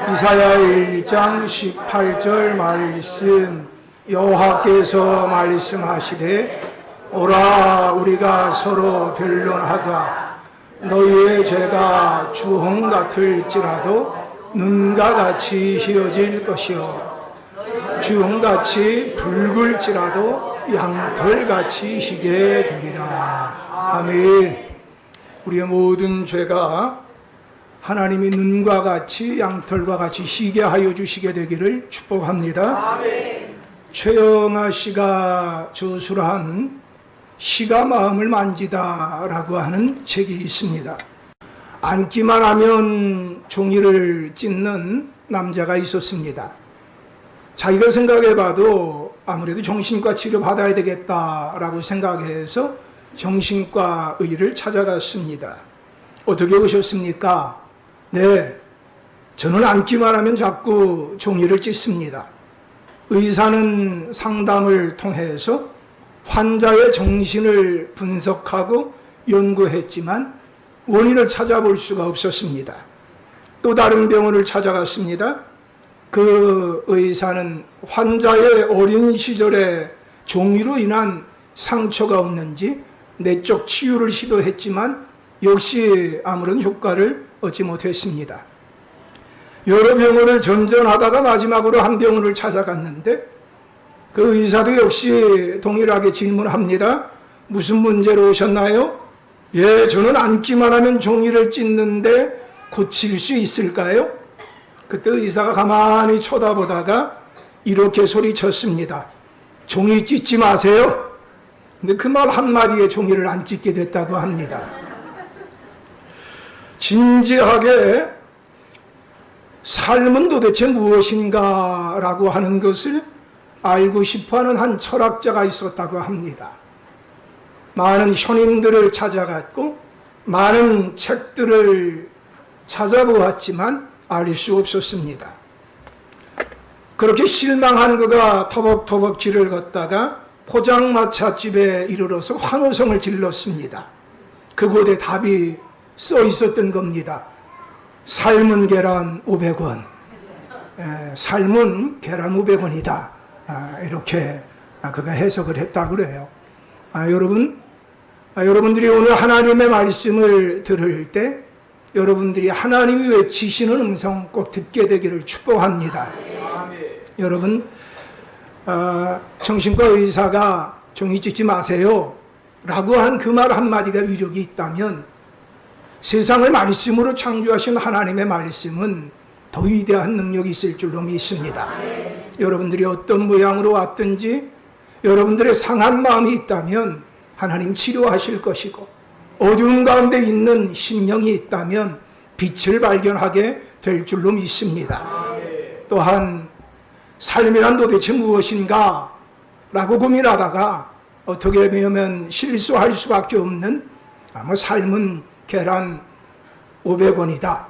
이사야 1장 18절 말씀, 여호와께서 말씀하시되 오라 우리가 서로 변론하자. 너희의 죄가 주홍 같을지라도 눈과 같이 희어질 것이요 주홍같이 붉을지라도 양털같이 희게 되리라. 아멘. 우리의 모든 죄가 하나님이 눈과 같이 양털과 같이 희게 하여 주시게 되기를 축복합니다. 아멘. 최영아 씨가 저술한 시가 마음을 만지다 라고 하는 책이 있습니다. 앉기만 하면 종이를 찢는 남자가 있었습니다. 자기가 생각해봐도 아무래도 정신과 치료 받아야 되겠다라고 생각해서 정신과 의를 찾아갔습니다. 어떻게 오셨습니까? 네, 저는 앉기만 하면 자꾸 종이를 찢습니다. 의사는 상담을 통해서 환자의 정신을 분석하고 연구했지만 원인을 찾아볼 수가 없었습니다. 또 다른 병원을 찾아갔습니다. 그 의사는 환자의 어린 시절에 종이로 인한 상처가 없는지 내적 치유를 시도했지만 역시 아무런 효과를 얻지 못했습니다. 여러 병원을 전전하다가 마지막으로 한 병원을 찾아갔는데 그 의사도 역시 동일하게 질문합니다. 무슨 문제로 오셨나요? 예, 저는 앉기만 하면 종이를 찢는데 고칠 수 있을까요? 그때 의사가 가만히 쳐다보다가 이렇게 소리쳤습니다. 종이 찢지 마세요. 근데 그 말 한마디에 종이를 안 찢게 됐다고 합니다. 진지하게 삶은 도대체 무엇인가 라고 하는 것을 알고 싶어하는 한 철학자가 있었다고 합니다. 많은 현인들을 찾아갔고 많은 책들을 찾아보았지만 알 수 없었습니다. 그렇게 실망한 그가 터벅터벅 길을 걷다가 포장마차집에 이르러서 환호성을 질렀습니다. 그곳에 답이 써 있었던 겁니다. 삶은 계란 500원. 삶은 계란 500원이다. 이렇게 그가 해석을 했다고 그래요. 여러분들이 오늘 하나님의 말씀을 들을 때 여러분들이 하나님이 외치시는 음성 꼭 듣게 되기를 축복합니다. 여러분, 정신과 의사가 종이 찢지 마세요 라고 한 그 말 한마디가 위력이 있다면 세상을 말씀으로 창조하신 하나님의 말씀은 더 위대한 능력이 있을 줄로 믿습니다. 여러분들이 어떤 모양으로 왔든지 여러분들의 상한 마음이 있다면 하나님 치료하실 것이고 어두운 가운데 있는 심령이 있다면 빛을 발견하게 될 줄로 믿습니다. 또한 삶이란 도대체 무엇인가 라고 고민하다가 어떻게 보면 실수할 수밖에 없는 삶은 계란 500원이다.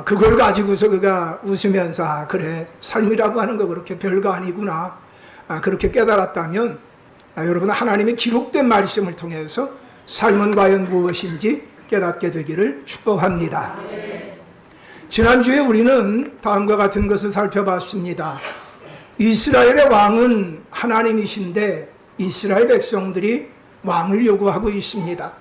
그걸 가지고서 그가 웃으면서 그래 삶이라고 하는 거 그렇게 별거 아니구나 그렇게 깨달았다면 여러분 하나님의 기록된 말씀을 통해서 삶은 과연 무엇인지 깨닫게 되기를 축복합니다. 지난주에 우리는 다음과 같은 것을 살펴봤습니다. 이스라엘의 왕은 하나님이신데 이스라엘 백성들이 왕을 요구하고 있습니다.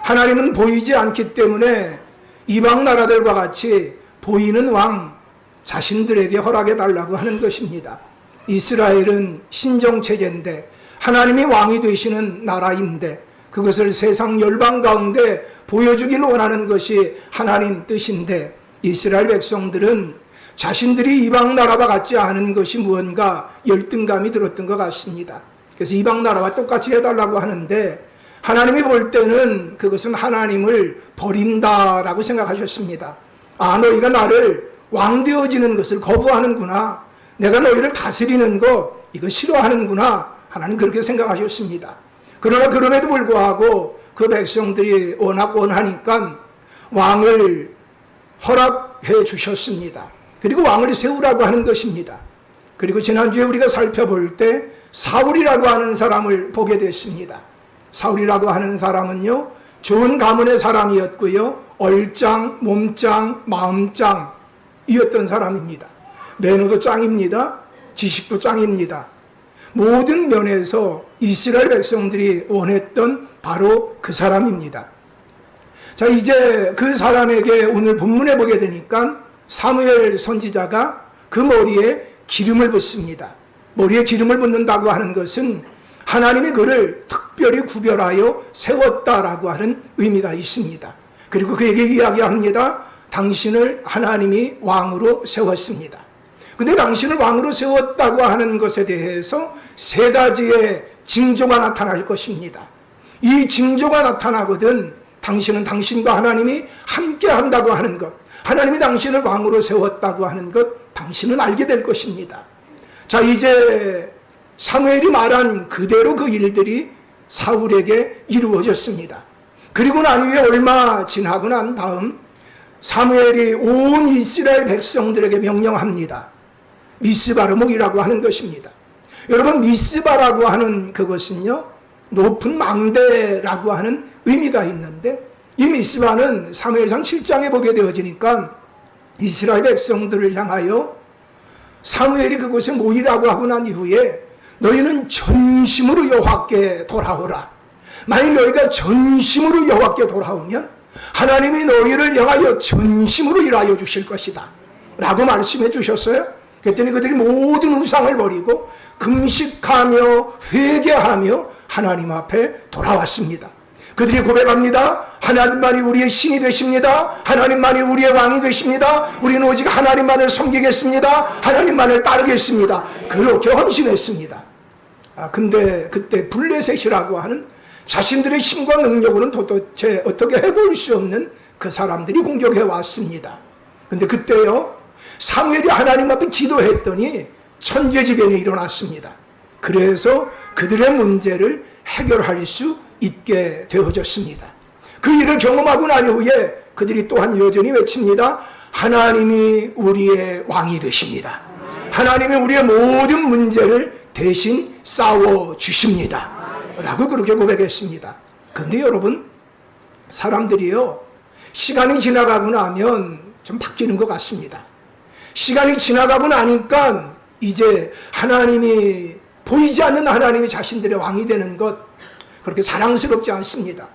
하나님은 보이지 않기 때문에 이방 나라들과 같이 보이는 왕 자신들에게 허락해 달라고 하는 것입니다. 이스라엘은 신정체제인데 하나님이 왕이 되시는 나라인데 그것을 세상 열방 가운데 보여주길 원하는 것이 하나님 뜻인데 이스라엘 백성들은 자신들이 이방 나라와 같지 않은 것이 무언가 열등감이 들었던 것 같습니다. 그래서 이방 나라와 똑같이 해달라고 하는데 하나님이 볼 때는 그것은 하나님을 버린다라고 생각하셨습니다. 너희가 나를 왕 되어지는 것을 거부하는구나. 내가 너희를 다스리는 거 이거 싫어하는구나. 하나님 그렇게 생각하셨습니다. 그러나 그럼에도 불구하고 그 백성들이 워낙 원하니까 왕을 허락해 주셨습니다. 그리고 왕을 세우라고 하는 것입니다. 그리고 지난주에 우리가 살펴볼 때 사울이라고 하는 사람을 보게 됐습니다. 사울이라고 하는 사람은요, 좋은 가문의 사람이었고요, 얼짱, 몸짱, 마음짱 이었던 사람입니다. 매너도 짱입니다. 지식도 짱입니다. 모든 면에서 이스라엘 백성들이 원했던 바로 그 사람입니다. 자, 이제 그 사람에게 오늘 본문에 보게 되니까 사무엘 선지자가 그 머리에 기름을 붓습니다. 머리에 기름을 붓는다고 하는 것은 하나님이 그를 특별히 구별하여 세웠다라고 하는 의미가 있습니다. 그리고 그에게 이야기합니다. 당신을 하나님이 왕으로 세웠습니다. 근데 당신을 왕으로 세웠다고 하는 것에 대해서 세 가지의 징조가 나타날 것입니다. 이 징조가 나타나거든 당신은 당신과 하나님이 함께 한다고 하는 것, 하나님이 당신을 왕으로 세웠다고 하는 것, 당신은 알게 될 것입니다. 자, 이제 사무엘이 말한 그대로 그 일들이 사울에게 이루어졌습니다. 그리고 난 후에 얼마 지나고 난 다음 사무엘이 온 이스라엘 백성들에게 명령합니다. 미스바를 모이라고 하는 것입니다. 여러분, 미스바라고 하는 그것은요, 높은 망대라고 하는 의미가 있는데, 이 미스바는 사무엘상 7장에 보게 되어지니까 이스라엘 백성들을 향하여 사무엘이 그곳에 모이라고 하고 난 이후에 너희는 전심으로 여호와께 돌아오라. 만일 너희가 전심으로 여호와께 돌아오면 하나님이 너희를 향하여 전심으로 일하여 주실 것이다 라고 말씀해 주셨어요. 그랬더니 그들이 모든 우상을 버리고 금식하며 회개하며 하나님 앞에 돌아왔습니다. 그들이 고백합니다. 하나님만이 우리의 신이 되십니다. 하나님만이 우리의 왕이 되십니다. 우리는 오직 하나님만을 섬기겠습니다. 하나님만을 따르겠습니다. 그렇게 헌신했습니다. 근데 그때 블레셋이라고 하는 자신들의 힘과 능력으로는 도대체 어떻게 해볼 수 없는 그 사람들이 공격해 왔습니다. 근데 그때요, 사무엘이 하나님 앞에 기도했더니 천재지변이 일어났습니다. 그래서 그들의 문제를 해결할 수 있게 되어졌습니다. 그 일을 경험하고 난 이후에 그들이 또한 여전히 외칩니다. 하나님이 우리의 왕이 되십니다. 하나님이 우리의 모든 문제를 대신 싸워주십니다 라고 그렇게 고백했습니다. 근데 여러분, 사람들이요, 시간이 지나가고 나면 좀 바뀌는 것 같습니다. 시간이 지나가고 나니까 이제 하나님이, 보이지 않는 하나님이 자신들의 왕이 되는 것, 그렇게 자랑스럽지 않습니다.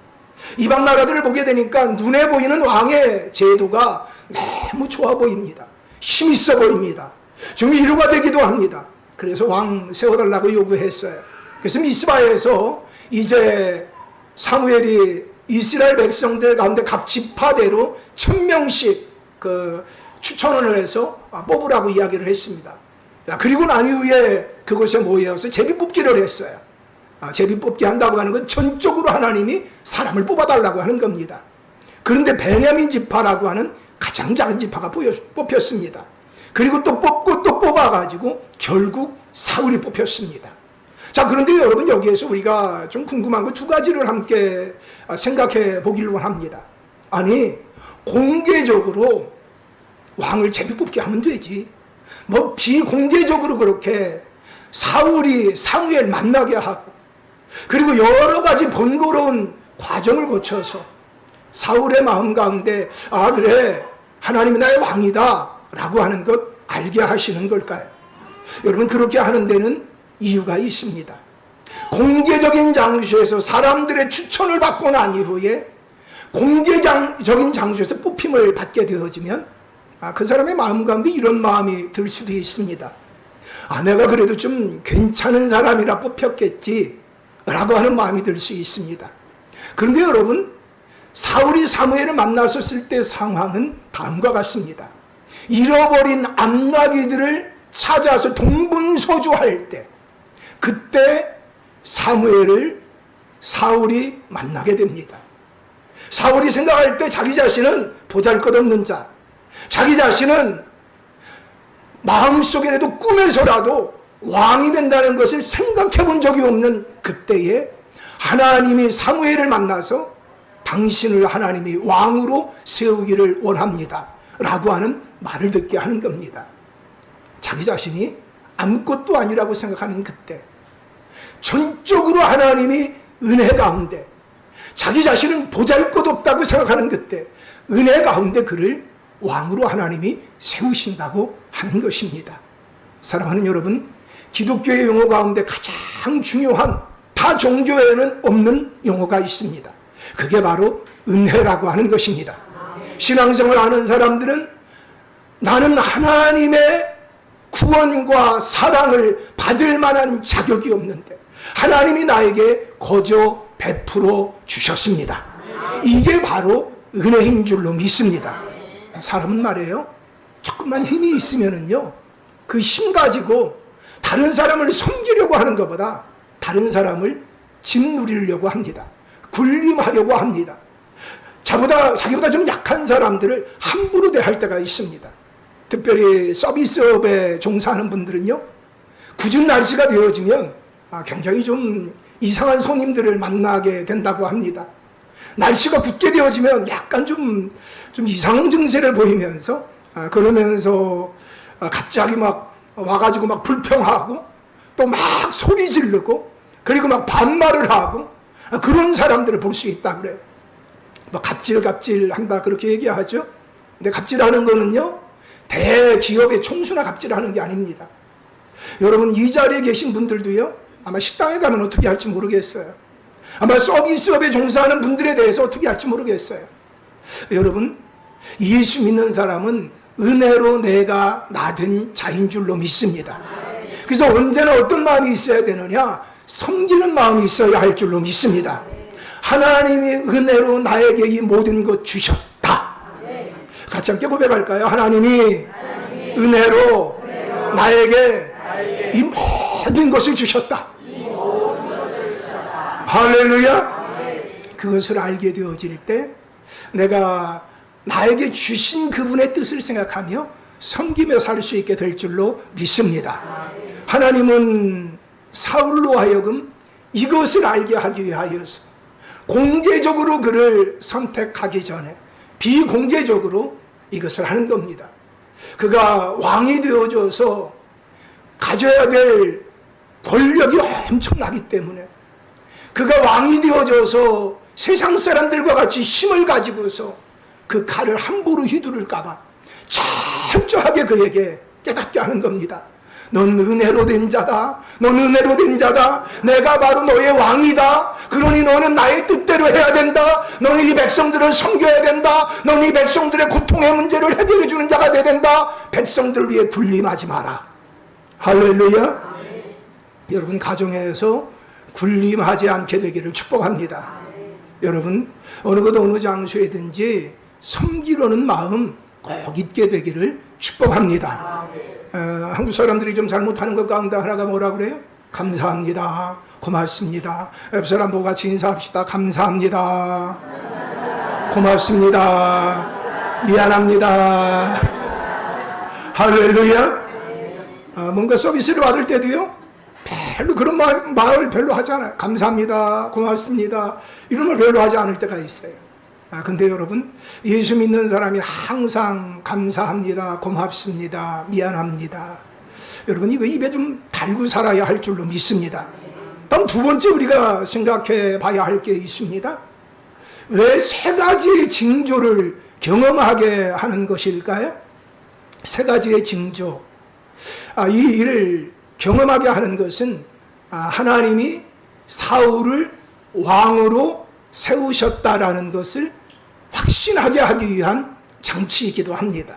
이방 나라들을 보게 되니까 눈에 보이는 왕의 제도가 너무 좋아 보입니다. 힘있어 보입니다. 좀 위로가 되기도 합니다. 그래서 왕 세워달라고 요구했어요. 그래서 미스바에서 이제 사무엘이 이스라엘 백성들 가운데 각 지파대로 1000명씩 그 추천을 해서 뽑으라고 이야기를 했습니다. 그리고 난 이후에 그곳에 모여서 제비뽑기를 했어요. 제비뽑기 한다고 하는 건 전적으로 하나님이 사람을 뽑아달라고 하는 겁니다. 그런데 베냐민 지파라고 하는 가장 작은 지파가 뽑혔습니다. 그리고 또 뽑고 또 뽑아가지고 결국 사울이 뽑혔습니다. 자, 그런데 여러분, 여기에서 우리가 좀 궁금한 거 두 가지를 함께 생각해 보기로 합니다. 아니, 공개적으로 왕을 제비뽑기 하면 되지, 뭐 비공개적으로 그렇게 사울이 사무엘 만나게 하고, 그리고 여러 가지 번거로운 과정을 거쳐서 사울의 마음 가운데 그래, 하나님이 나의 왕이다 라고 하는 것 알게 하시는 걸까요? 여러분, 그렇게 하는 데는 이유가 있습니다. 공개적인 장소에서 사람들의 추천을 받고 난 이후에 공개적인 장소에서 뽑힘을 받게 되어지면 그 사람의 마음 가운데 이런 마음이 들 수도 있습니다. 내가 그래도 좀 괜찮은 사람이라 뽑혔겠지 라고 하는 마음이 들 수 있습니다. 그런데 여러분, 사울이 사무엘을 만났었을 때 상황은 다음과 같습니다. 잃어버린 암나귀들을 찾아서 동분서주할 때, 그때 사무엘을 사울이 만나게 됩니다. 사울이 생각할 때 자기 자신은 보잘것없는 자, 자기 자신은 마음속에라도 꿈에서라도 왕이 된다는 것을 생각해 본 적이 없는 그때에 하나님이 사무엘을 만나서 당신을 하나님이 왕으로 세우기를 원합니다 라고 하는 말을 듣게 하는 겁니다. 자기 자신이 아무것도 아니라고 생각하는 그때, 전적으로 하나님이 은혜 가운데, 자기 자신은 보잘것없다고 생각하는 그때 은혜 가운데 그를 왕으로 하나님이 세우신다고 하는 것입니다. 사랑하는 여러분, 기독교의 용어 가운데 가장 중요한, 다 종교에는 없는 용어가 있습니다. 그게 바로 은혜라고 하는 것입니다. 신앙생활 하는 사람들은 나는 하나님의 구원과 사랑을 받을 만한 자격이 없는데 하나님이 나에게 거저 베풀어 주셨습니다. 이게 바로 은혜인 줄로 믿습니다. 사람은 말이에요, 조금만 힘이 있으면은요, 그 힘 가지고 다른 사람을 섬기려고 하는 것보다 다른 사람을 짓누리려고 합니다. 군림하려고 합니다. 자기보다 좀 약한 사람들을 함부로 대할 때가 있습니다. 특별히 서비스업에 종사하는 분들은요, 궂은 날씨가 되어지면 굉장히 좀 이상한 손님들을 만나게 된다고 합니다. 날씨가 굳게 되어지면 약간 좀 이상한 증세를 보이면서 그러면서 갑자기 막 와가지고 막 불평하고 또 막 소리 지르고 그리고 막 반말을 하고 그런 사람들을 볼 수 있다 그래요. 뭐 갑질한다 그렇게 얘기하죠. 근데 갑질하는 거는요, 대기업의 총수나 갑질하는 게 아닙니다. 여러분, 이 자리에 계신 분들도요, 아마 식당에 가면 어떻게 할지 모르겠어요. 아마 서비스업에 종사하는 분들에 대해서 어떻게 할지 모르겠어요. 여러분, 예수 믿는 사람은 은혜로 내가 나된 자인 줄로 믿습니다. 그래서 언제나 어떤 마음이 있어야 되느냐? 섬기는 마음이 있어야 할 줄로 믿습니다. 하나님이 은혜로 나에게 이 모든 것 주셨다. 같이 함께 고백할까요? 하나님이 은혜로 나에게 이 모든 것을 주셨다. 할렐루야. 그것을 알게 되어질 때 내가 나에게 주신 그분의 뜻을 생각하며 섬기며 살 수 있게 될 줄로 믿습니다. 하나님은 사울로 하여금 이것을 알게 하기 위하여서 공개적으로 그를 선택하기 전에 비공개적으로 이것을 하는 겁니다. 그가 왕이 되어져서 가져야 될 권력이 엄청나기 때문에, 그가 왕이 되어져서 세상 사람들과 같이 힘을 가지고서 그 칼을 함부로 휘두를까봐 철저하게 그에게 깨닫게 하는 겁니다. 넌 은혜로 된 자다. 넌 은혜로 된 자다. 내가 바로 너의 왕이다. 그러니 너는 나의 뜻대로 해야 된다. 너는 이 백성들을 섬겨야 된다. 너는 이 백성들의 고통의 문제를 해결해 주는 자가 돼야 된다. 백성들 위해 군림하지 마라. 할렐루야. 여러분, 가정에서 군림하지 않게 되기를 축복합니다. 여러분, 어느 것 어느 장소에든지 섬기려는 마음 꼭 있게 되기를 축복합니다. 한국 사람들이 좀 잘못하는 것 가운데 하나가 뭐라 그래요? 감사합니다. 고맙습니다. 옆 사람 보고 같이 인사합시다. 감사합니다. 고맙습니다. 미안합니다. 할렐루야. 뭔가 서비스를 받을 때도요, 별로 그런 말을 별로 하지 않아요. 감사합니다. 고맙습니다. 이런 걸 별로 하지 않을 때가 있어요. 근데 여러분, 예수 믿는 사람이 항상 감사합니다, 고맙습니다, 미안합니다. 여러분, 이거 입에 좀 달고 살아야 할 줄로 믿습니다. 다음 두 번째 우리가 생각해 봐야 할 게 있습니다. 왜 세 가지의 징조를 경험하게 하는 것일까요? 세 가지의 징조. 이 일을 경험하게 하는 것은 하나님이 사울을 왕으로 세우셨다라는 것을 확신하게 하기 위한 장치이기도 합니다.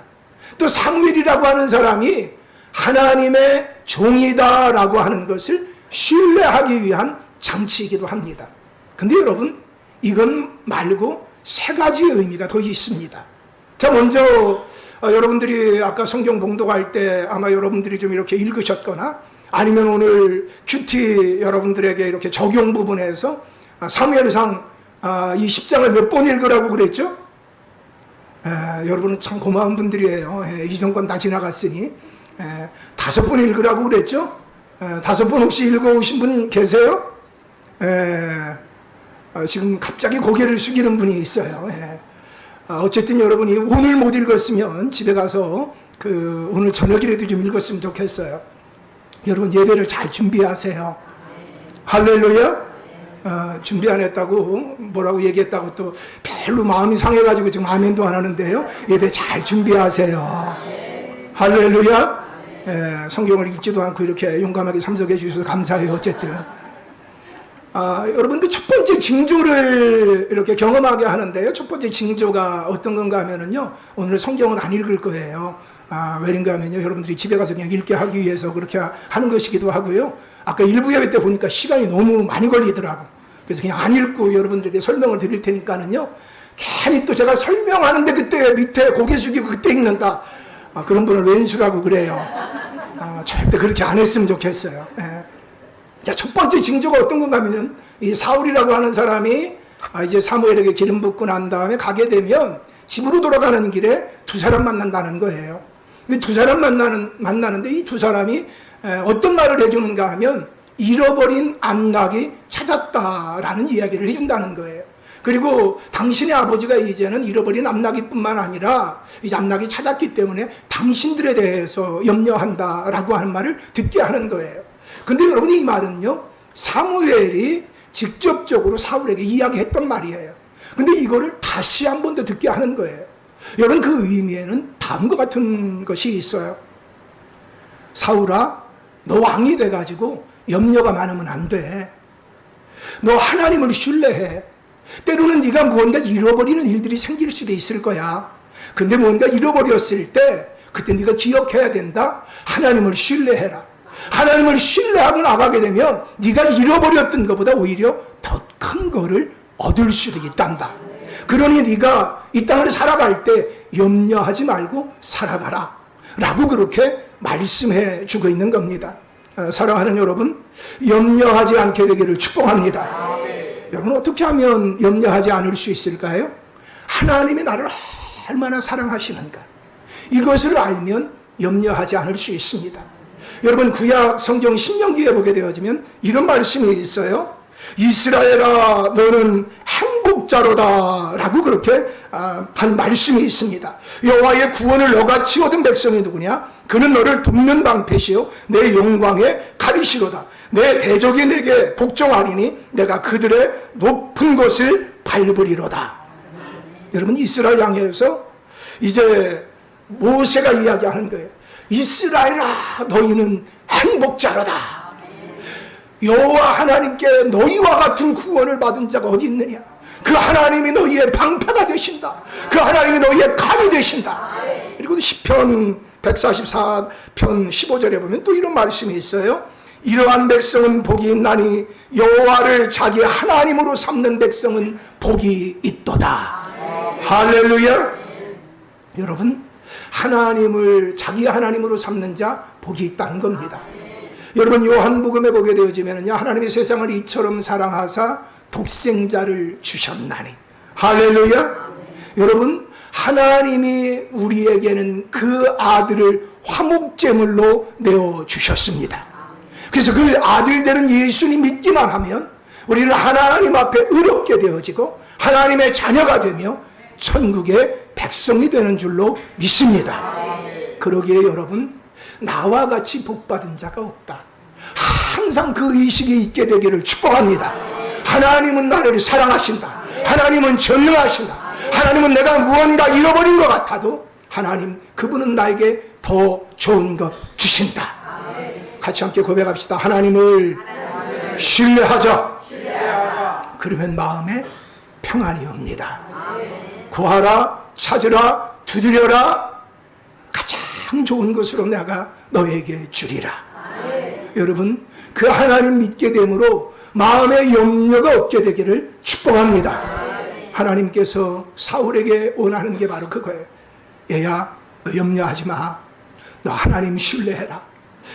또 사무엘이라고 하는 사람이 하나님의 종이다라고 하는 것을 신뢰하기 위한 장치이기도 합니다. 근데 여러분, 이건 말고 세 가지의 의미가 더 있습니다. 자, 먼저 여러분들이 아까 성경 봉독할 때 아마 여러분들이 좀 이렇게 읽으셨거나 아니면 오늘 큐티 여러분들에게 이렇게 적용 부분에서 사무엘상 이 10장을 몇 번 읽으라고 그랬죠? 여러분은 참 고마운 분들이에요. 이전권 다 지나갔으니 5번 읽으라고 그랬죠? 5번 혹시 읽어오신 분 계세요? 지금 갑자기 고개를 숙이는 분이 있어요. 어쨌든 여러분이 오늘 못 읽었으면 집에 가서 오늘 저녁이라도 좀 읽었으면 좋겠어요. 여러분, 예배를 잘 준비하세요. 할렐루야. 준비 안 했다고 뭐라고 얘기했다고 또 별로 마음이 상해가지고 지금 아멘도 안 하는데요. 예배 잘 준비하세요. 할렐루야. 성경을 읽지도 않고 이렇게 용감하게 참석해 주셔서 감사해요. 어쨌든 여러분 그 첫 번째 징조를 이렇게 경험하게 하는데요. 첫 번째 징조가 어떤 건가 하면은요, 오늘 성경을 안 읽을 거예요. 왜인가 하면요, 여러분들이 집에 가서 그냥 읽게 하기 위해서 그렇게 하는 것이기도 하고요. 아까 일부 예배 때 보니까 시간이 너무 많이 걸리더라고. 그래서 그냥 안 읽고 여러분들에게 설명을 드릴 테니까는요, 괜히 또 제가 설명하는데 그때 밑에 고개 숙이고 그때 읽는다. 그런 분을 왼수라고 그래요. 절대 그렇게 안 했으면 좋겠어요. 자, 첫 번째 징조가 어떤 건가 하면, 이 사울이라고 하는 사람이 이제 사무엘에게 기름 붓고 난 다음에 가게 되면 집으로 돌아가는 길에 두 사람 만난다는 거예요. 두 사람 만나는데 이 두 사람이 어떤 말을 해주는가 하면, 잃어버린 암낙이 찾았다라는 이야기를 해준다는 거예요. 그리고 당신의 아버지가 이제는 잃어버린 암낙이뿐만 아니라 이제 암낙이 찾았기 때문에 당신들에 대해서 염려한다라고 하는 말을 듣게 하는 거예요. 근데 여러분, 이 말은요, 사무엘이 직접적으로 사울에게 이야기했던 말이에요. 근데 이거를 다시 한 번 더 듣게 하는 거예요. 여러분, 그 의미에는 다음과 같은 것이 있어요. 사울아, 너 왕이 돼가지고 염려가 많으면 안 돼. 너 하나님을 신뢰해. 때로는 네가 무언가 잃어버리는 일들이 생길 수도 있을 거야. 근데 무언가 잃어버렸을 때 그때 네가 기억해야 된다. 하나님을 신뢰해라. 하나님을 신뢰하고 나가게 되면 네가 잃어버렸던 것보다 오히려 더 큰 거를 얻을 수도 있단다. 그러니 네가 이 땅을 살아갈 때 염려하지 말고 살아가라 라고 그렇게 말씀해 주고 있는 겁니다. 사랑하는 여러분, 염려하지 않게 되기를 축복합니다. 여러분, 어떻게 하면 염려하지 않을 수 있을까요? 하나님이 나를 얼마나 사랑하시는가, 이것을 알면 염려하지 않을 수 있습니다. 여러분, 구약 성경 신명기에 보게 되어지면 이런 말씀이 있어요. 이스라엘아, 너는 행복자로다 라고 그렇게 한 말씀이 있습니다. 여호와의 구원을 너같이 얻은 백성이 누구냐? 그는 너를 돕는 방패시요 내 영광의 가리시로다. 내 대적이 내게 복종하리니 내가 그들의 높은 곳을 밟으리로다. 여러분, 이스라엘 향해서 이제 모세가 이야기하는 거예요. 이스라엘아, 너희는 행복자로다. 여호와 하나님께 너희와 같은 구원을 받은 자가 어디 있느냐? 그 하나님이 너희의 방패가 되신다. 그 하나님이 너희의 칼이 되신다. 그리고 시편 144편 15절에 보면 또 이런 말씀이 있어요. 이러한 백성은 복이 있나니 여호와를 자기 하나님으로 삼는 백성은 복이 있도다. 할렐루야. 여러분, 하나님을 자기 하나님으로 삼는 자 복이 있다는 겁니다. 여러분, 요한복음에 보게 되어지면요, 하나님이 세상을 이처럼 사랑하사 독생자를 주셨나니. 할렐루야. 여러분, 하나님이 우리에게는 그 아들을 화목제물로 내어주셨습니다. 그래서 그 아들 되는 예수님 믿기만 하면 우리는 하나님 앞에 의롭게 되어지고 하나님의 자녀가 되며 천국의 백성이 되는 줄로 믿습니다. 그러기에 여러분, 나와 같이 복받은 자가 없다. 항상 그 의식이 있게 되기를 축복합니다. 하나님은 나를 사랑하신다. 하나님은 전능하신다. 하나님은 내가 무언가 잃어버린 것 같아도 하나님, 그분은 나에게 더 좋은 것 주신다. 같이 함께 고백합시다. 하나님을 신뢰하자. 그러면 마음에 평안이 옵니다. 구하라, 찾으라, 두드려라. 가장 좋은 것으로 내가 너에게 주리라. 여러분, 그 하나님 믿게 됨으로 마음의 염려가 없게 되기를 축복합니다. 하나님께서 사울에게 원하는 게 바로 그거예요. 얘야, 너 염려하지 마. 너 하나님 신뢰해라.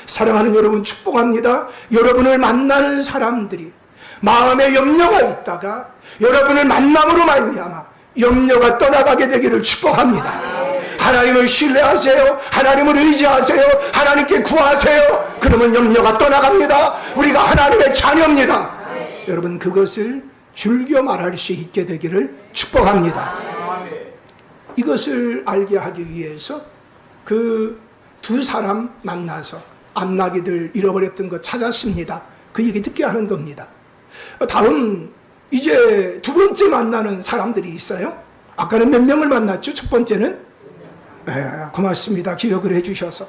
사랑하는 여러분, 축복합니다. 여러분을 만나는 사람들이 마음에 염려가 있다가 여러분을 만남으로 말미암아 염려가 떠나가게 되기를 축복합니다. 하나님을 신뢰하세요. 하나님을 의지하세요. 하나님께 구하세요. 그러면 염려가 떠나갑니다. 우리가 하나님의 자녀입니다. 여러분, 그것을 즐겨 말할 수 있게 되기를 축복합니다. 이것을 알게 하기 위해서 그 두 사람 만나서 암나기들 잃어버렸던 거 찾았습니다. 그 얘기 듣게 하는 겁니다. 다음 이제 두 번째 만나는 사람들이 있어요. 아까는 몇 명을 만났죠? 첫 번째는? 고맙습니다. 기억을 해주셔서.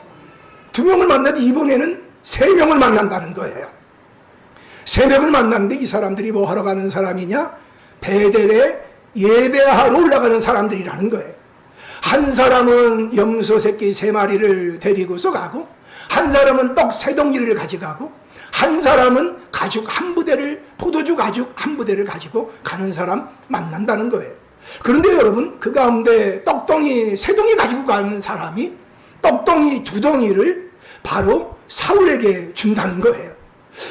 두 명을 만났는데 이번에는 세 명을 만난다는 거예요. 세 명을 만났는데 이 사람들이 뭐 하러 가는 사람이냐? 베델에 예배하러 올라가는 사람들이라는 거예요. 한 사람은 염소 새끼 3마리를 데리고서 가고, 한 사람은 떡 3덩이를 가져가고, 한 사람은 가죽 한 부대를, 포도주 가죽 한 부대를 가지고 가는 사람 만난다는 거예요. 그런데 여러분, 그 가운데 떡덩이 3덩이 가지고 가는 사람이 떡덩이 2덩이를 바로 사울에게 준다는 거예요.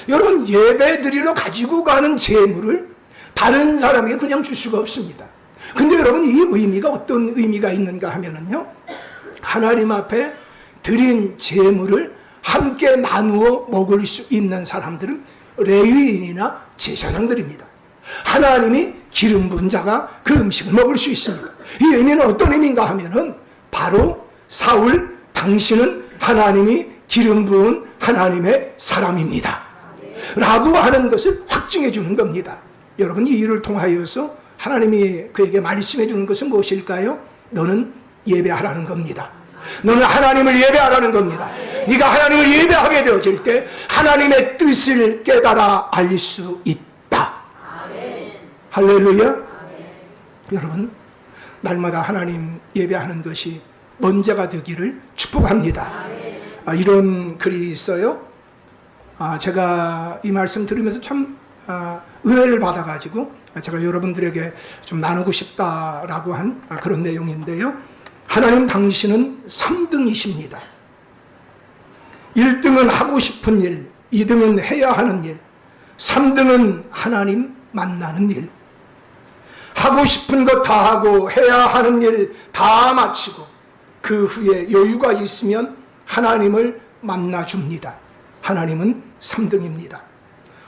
여러분, 예배 드리러 가지고 가는 재물을 다른 사람에게 그냥 줄 수가 없습니다. 근데 여러분, 이 의미가 어떤 의미가 있는가 하면은요, 하나님 앞에 드린 재물을 함께 나누어 먹을 수 있는 사람들은 레위인이나 제사장들입니다. 하나님이 기름 부은 자가 그 음식을 먹을 수 있습니다. 이 의미는 어떤 의미인가 하면은 바로 사울, 당신은 하나님이 기름 부은 하나님의 사람입니다 라고 하는 것을 확증해 주는 겁니다. 여러분, 이 일을 통하여서 하나님이 그에게 말씀해 주는 것은 무엇일까요? 너는 예배하라는 겁니다. 너는 하나님을 예배하라는 겁니다. 네가 하나님을 예배하게 되어질 때 하나님의 뜻을 깨달아 알 수 있다. 할렐루야. 여러분, 날마다 하나님 예배하는 것이 먼저가 되기를 축복합니다. 이런 글이 있어요. 제가 이 말씀 들으면서 참 은혜를 받아가지고 제가 여러분들에게 좀 나누고 싶다라고 한 그런 내용인데요. 하나님, 당신은 3등이십니다. 1등은 하고 싶은 일, 2등은 해야 하는 일, 3등은 하나님 만나는 일. 하고 싶은 것 다 하고 해야 하는 일 다 마치고 그 후에 여유가 있으면 하나님을 만나줍니다. 하나님은 3등입니다.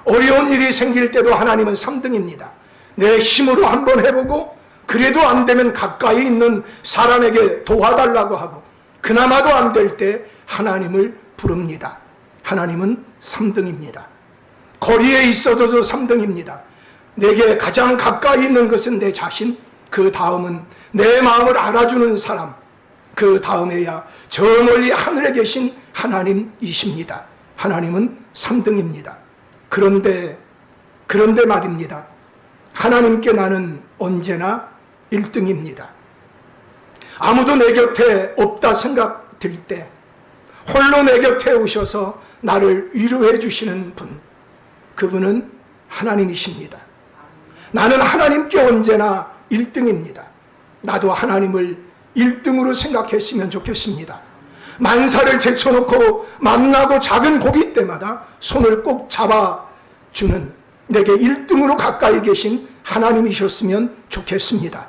어려운 일이 생길 때도 하나님은 3등입니다. 내 힘으로 한번 해보고 그래도 안 되면 가까이 있는 사람에게 도와달라고 하고 그나마도 안 될 때 하나님을 부릅니다. 하나님은 3등입니다. 거리에 있어도 3등입니다. 내게 가장 가까이 있는 것은 내 자신, 그 다음은 내 마음을 알아주는 사람, 그 다음에야 저 멀리 하늘에 계신 하나님이십니다. 하나님은 3등입니다. 그런데 말입니다. 하나님께 나는 언제나 1등입니다. 아무도 내 곁에 없다 생각 들 때 홀로 내 곁에 오셔서 나를 위로해 주시는 분, 그분은 하나님이십니다. 나는 하나님께 언제나 1등입니다. 나도 하나님을 1등으로 생각했으면 좋겠습니다. 만사를 제쳐놓고 만나고 작은 고비 때마다 손을 꼭 잡아주는 내게 1등으로 가까이 계신 하나님이셨으면 좋겠습니다.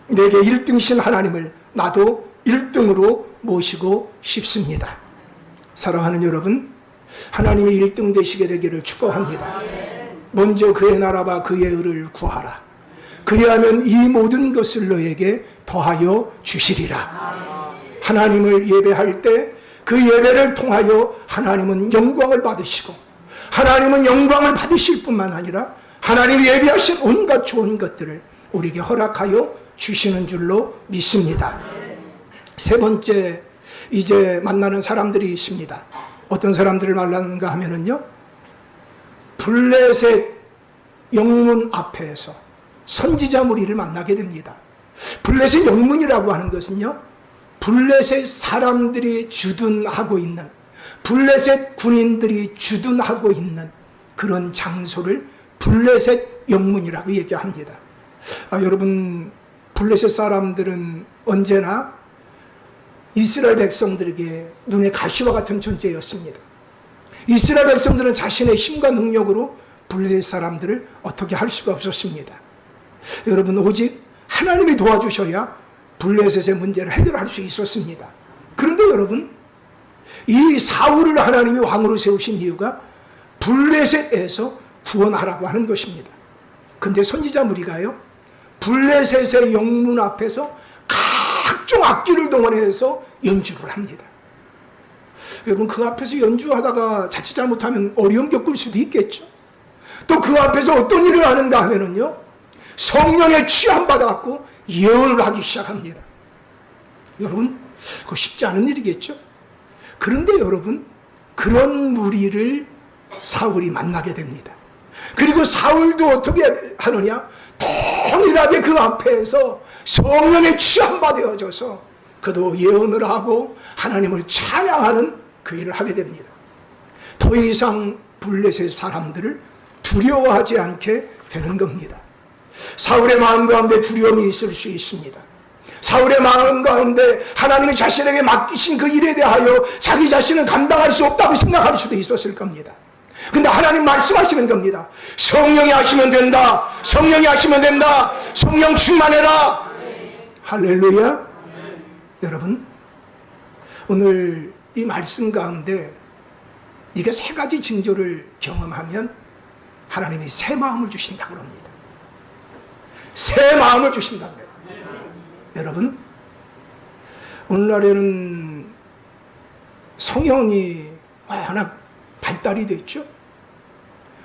내게 1등이신 하나님을 나도 1등으로 모시고 싶습니다. 사랑하는 여러분, 하나님이 1등 되시게 되기를 축복합니다. 먼저 그의 나라와 그의 의를 구하라. 그리하면 이 모든 것을 너에게 더하여 주시리라. 하나님을 예배할 때 그 예배를 통하여 하나님은 영광을 받으시고 하나님은 영광을 받으실 뿐만 아니라 하나님이 예비하신 온갖 좋은 것들을 우리에게 허락하여 주시는 줄로 믿습니다. 세 번째, 이제 만나는 사람들이 있습니다. 어떤 사람들을 만나는가 하면은요, 블레셋 영문 앞에서 선지자 무리를 만나게 됩니다. 블레셋 영문이라고 하는 것은요, 블레셋 사람들이 주둔하고 있는, 블레셋 군인들이 주둔하고 있는 그런 장소를 블레셋 영문이라고 얘기합니다. 여러분, 블레셋 사람들은 언제나 이스라엘 백성들에게 눈에 가시와 같은 존재였습니다. 이스라엘 백성들은 자신의 힘과 능력으로 블레셋 사람들을 어떻게 할 수가 없었습니다. 여러분, 오직 하나님이 도와주셔야 블레셋의 문제를 해결할 수 있었습니다. 그런데 여러분, 이 사울을 하나님이 왕으로 세우신 이유가 블레셋에서 구원하라고 하는 것입니다. 근데 선지자 무리가요, 블레셋의 영문 앞에서 각종 악기를 동원해서 연주를 합니다. 여러분, 그 앞에서 연주하다가 자칫 잘못하면 어려움 겪을 수도 있겠죠. 또 그 앞에서 어떤 일을 하는가 하면은요, 성령에 취함받아갖고 예언을 하기 시작합니다. 여러분, 그거 쉽지 않은 일이겠죠? 그런데 여러분, 그런 무리를 사울이 만나게 됩니다. 그리고 사울도 어떻게 하느냐? 동일하게 그 앞에서 성령에 취함받아져서 그도 예언을 하고 하나님을 찬양하는 그 일을 하게 됩니다. 더 이상 블레셋 사람들을 두려워하지 않게 되는 겁니다. 사울의 마음 가운데 두려움이 있을 수 있습니다. 사울의 마음 가운데 하나님이 자신에게 맡기신 그 일에 대하여 자기 자신은 감당할 수 없다고 생각할 수도 있었을 겁니다. 근데 하나님 말씀하시는 겁니다. 성령이 하시면 된다. 성령이 하시면 된다. 성령 충만해라. 할렐루야. 여러분, 오늘 이 말씀 가운데 이게 세 가지 징조를 경험하면 하나님이 새 마음을 주신다고 합니다. 새 마음을 주신다고 해요. 여러분, 오늘날에는 성형이 워낙 발달이 됐죠.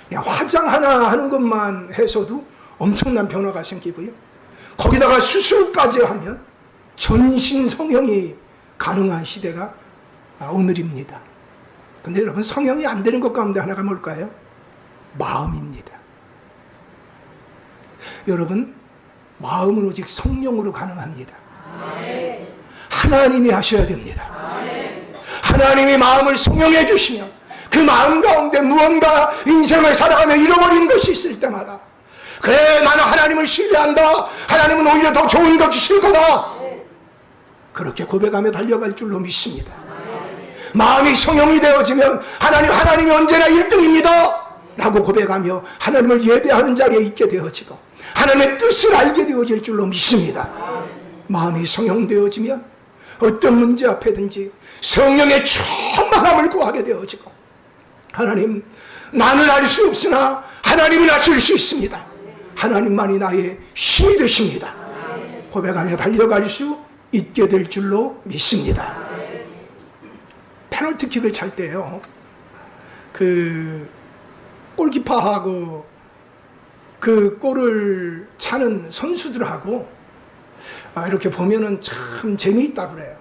그냥 화장 하나 하는 것만 해서도 엄청난 변화가 생기고요. 거기다가 수술까지 하면 전신 성형이 가능한 시대가 오늘입니다. 근데 여러분, 성형이 안 되는 것 가운데 하나가 뭘까요? 마음입니다. 여러분, 마음은 오직 성령으로 가능합니다. 하나님이 하셔야 됩니다. 하나님이 마음을 성령해 주시면 그 마음 가운데 무언가 인생을 살아가며 잃어버린 것이 있을 때마다, 그래, 나는 하나님을 신뢰한다. 하나님은 오히려 더 좋은 것 주실 거다. 그렇게 고백하며 달려갈 줄로 믿습니다. 마음이 성령이 되어지면 하나님이 언제나 1등입니다 라고 고백하며 하나님을 예배하는 자리에 있게 되어지고 하나님의 뜻을 알게 되어질 줄로 믿습니다. 마음이 성령되어지면 어떤 문제 앞에든지 성령의 충만함을 구하게 되어지고, 하나님, 나는 알 수 없으나 하나님은 아실 수 있습니다. 하나님만이 나의 힘이 되십니다. 고백하며 달려갈 수 있게 될 줄로 믿습니다. 페널티킥을 찰 때요, 그 골키퍼하고 그 골을 차는 선수들하고 이렇게 보면은 참 재미있다 그래요.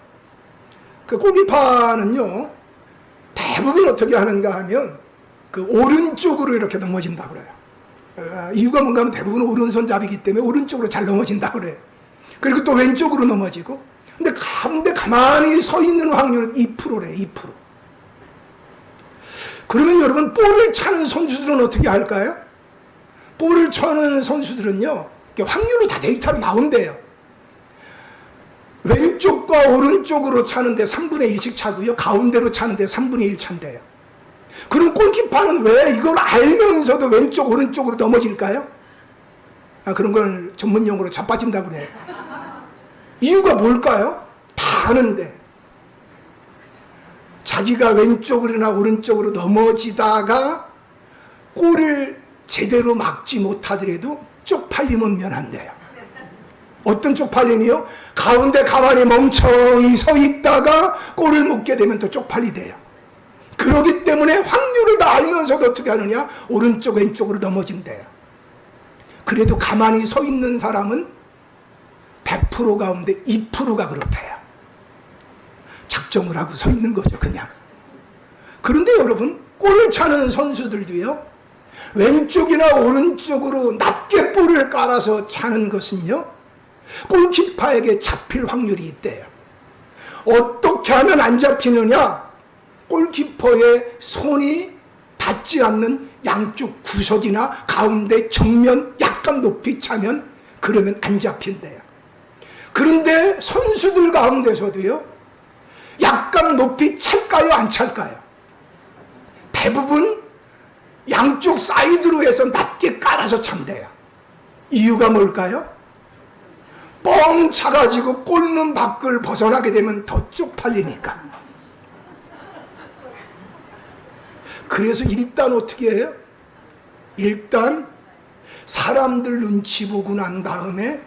그 골키퍼는요, 대부분 어떻게 하는가 하면 그 오른쪽으로 이렇게 넘어진다 그래요. 이유가 뭔가 하면 대부분 오른손잡이기 때문에 오른쪽으로 잘 넘어진다 그래요. 그리고 또 왼쪽으로 넘어지고, 근데 가운데 가만히 서 있는 확률은 2%래, 2%. 그러면 여러분, 볼을 차는 선수들은 어떻게 할까요? 볼을 차는 선수들은요, 확률로 다 데이터로 나온대요. 왼쪽과 오른쪽으로 차는데 3분의 1씩 차고요, 가운데로 차는데 3분의 1 찬대요. 그럼 골키퍼는 왜 이걸 알면서도 왼쪽 오른쪽으로 넘어질까요? 그런 걸 전문용어로 자빠진다고 그래요. 이유가 뭘까요? 다 아는데 자기가 왼쪽으로나 오른쪽으로 넘어지다가 골을 제대로 막지 못하더라도 쪽팔림은 면한대요. 어떤 쪽팔림이요? 가운데 가만히 멍청이 서 있다가 골을 먹게 되면 또 쪽팔리대요. 그러기 때문에 확률을 다 알면서도 어떻게 하느냐? 오른쪽 왼쪽으로 넘어진대요. 그래도 가만히 서 있는 사람은 100% 가운데 2%가 그렇대요. 작정을 하고 서 있는 거죠, 그냥. 그런데 여러분, 골을 차는 선수들도요, 왼쪽이나 오른쪽으로 낮게 볼을 깔아서 차는 것은요, 골키퍼에게 잡힐 확률이 있대요. 어떻게 하면 안 잡히느냐? 골키퍼의 손이 닿지 않는 양쪽 구석이나 가운데 정면 약간 높이 차면 그러면 안 잡힌대요. 그런데 선수들 가운데서도요, 약간 높이 찰까요, 안 찰까요? 대부분 양쪽 사이드로 해서 낮게 깔아서 찬대요. 이유가 뭘까요? 뻥 차가지고 골문 밖을 벗어나게 되면 더 쪽팔리니까. 그래서 일단 어떻게 해요? 일단 사람들 눈치 보고 난 다음에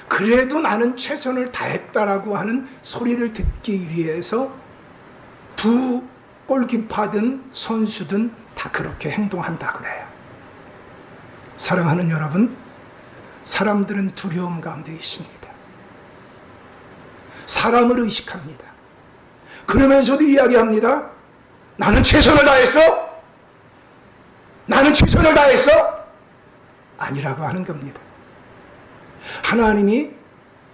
그래도 나는 최선을 다했다라고 하는 소리를 듣기 위해서 두 골키퍼든 선수든 다 그렇게 행동한다 그래요. 사랑하는 여러분, 사람들은 두려움 가운데 있습니다. 사람을 의식합니다. 그러면서도 이야기합니다. 나는 최선을 다했어? 나는 최선을 다했어? 아니라고 하는 겁니다. 하나님이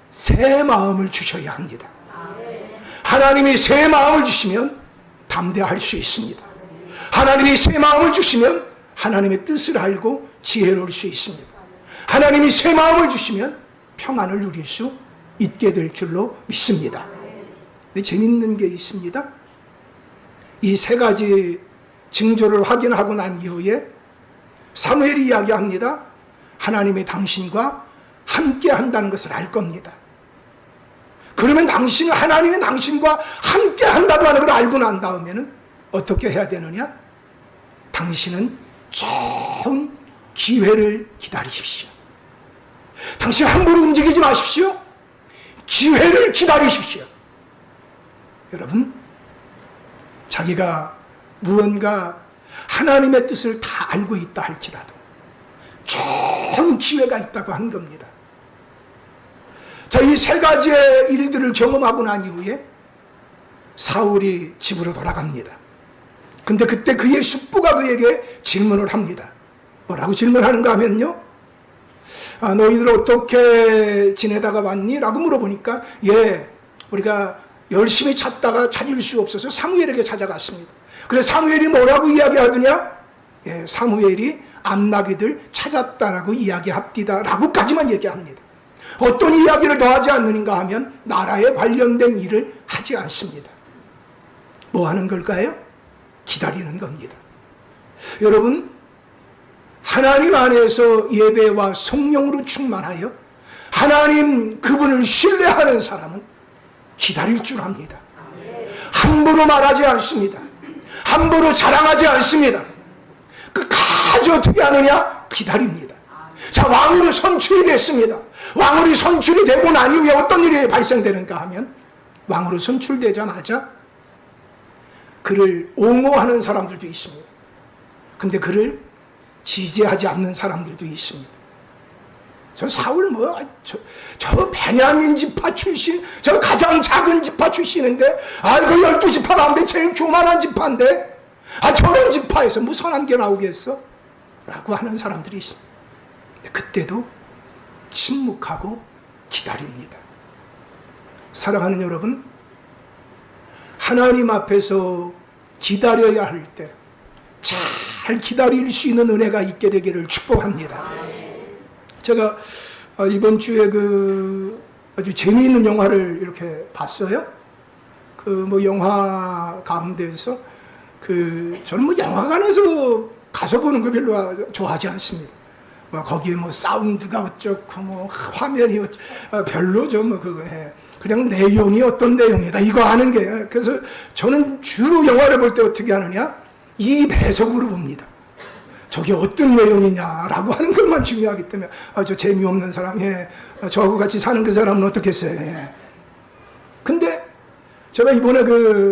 새 마음을 주셔야 합니다. 하나님이 새 마음을 주시면 담대할 수 있습니다. 하나님이 새 마음을 주시면 하나님의 뜻을 알고 지혜로울 수 있습니다. 하나님이 새 마음을 주시면 평안을 누릴 수 있게 될 줄로 믿습니다. 근데 재밌는 게 있습니다. 이 세 가지 징조를 확인하고 난 이후에 사무엘이 이야기합니다. 하나님이 당신과 함께 한다는 것을 알 겁니다. 그러면 하나님이 당신과 함께 한다고 하는 걸 알고 난 다음에는 어떻게 해야 되느냐? 당신은 좋은 기회를 기다리십시오. 당신 함부로 움직이지 마십시오. 기회를 기다리십시오. 여러분, 자기가 무언가 하나님의 뜻을 다 알고 있다 할지라도 좋은 기회가 있다고 한 겁니다. 자, 이 세 가지의 일들을 경험하고 난 이후에 사울이 집으로 돌아갑니다. 근데 그때 그의 숙부가 그에게 질문을 합니다. 뭐라고 질문하는가 하면요, 너희들 어떻게 지내다가 왔니? 라고 물어보니까, 우리가 열심히 찾다가 찾을 수 없어서 사무엘에게 찾아갔습니다. 그래서 사무엘이 뭐라고 이야기하더냐? 사무엘이 암나귀들 찾았다라고 이야기합디다 라고까지만 얘기합니다. 어떤 이야기를 더 하지 않느닌가 하면 나라에 관련된 일을 하지 않습니다. 뭐 하는 걸까요? 기다리는 겁니다. 여러분, 하나님 안에서 예배와 성령으로 충만하여 하나님 그분을 신뢰하는 사람은 기다릴 줄 압니다. 함부로 말하지 않습니다. 함부로 자랑하지 않습니다. 끝까지 어떻게 하느냐? 기다립니다. 자, 왕으로 선출이 됐습니다. 왕으로 선출이 되고 난 이후에 어떤 일이 발생되는가 하면 왕으로 선출되자마자 그를 옹호하는 사람들도 있습니다. 근데 그를 지지하지 않는 사람들도 있습니다. 저 사울 저 베냐민 지파 출신, 저 가장 작은 지파 출신인데, 그 12지파 가운데 제일 교만한 지파인데, 저런 지파에서 뭐 선한 게 나오겠어? 라고 하는 사람들이 있습니다. 그때도 침묵하고 기다립니다. 사랑하는 여러분, 하나님 앞에서 기다려야 할 때 잘 기다릴 수 있는 은혜가 있게 되기를 축복합니다. 제가 이번 주에 아주 재미있는 영화를 이렇게 봤어요. 영화 가운데에서 저는 영화관에서 가서 보는 거 별로 좋아하지 않습니다. 거기에 사운드가 어쩌고 화면이 별로 그냥 내용이 어떤 내용이다 이거 아는 게. 그래서 저는 주로 영화를 볼 때 어떻게 하느냐, 이 배석으로 봅니다. 저게 어떤 내용이냐라고 하는 것만 중요하기 때문에 저 재미없는 사람, 저하고 같이 사는 그 사람은 어떻겠어요. 근데 제가 이번에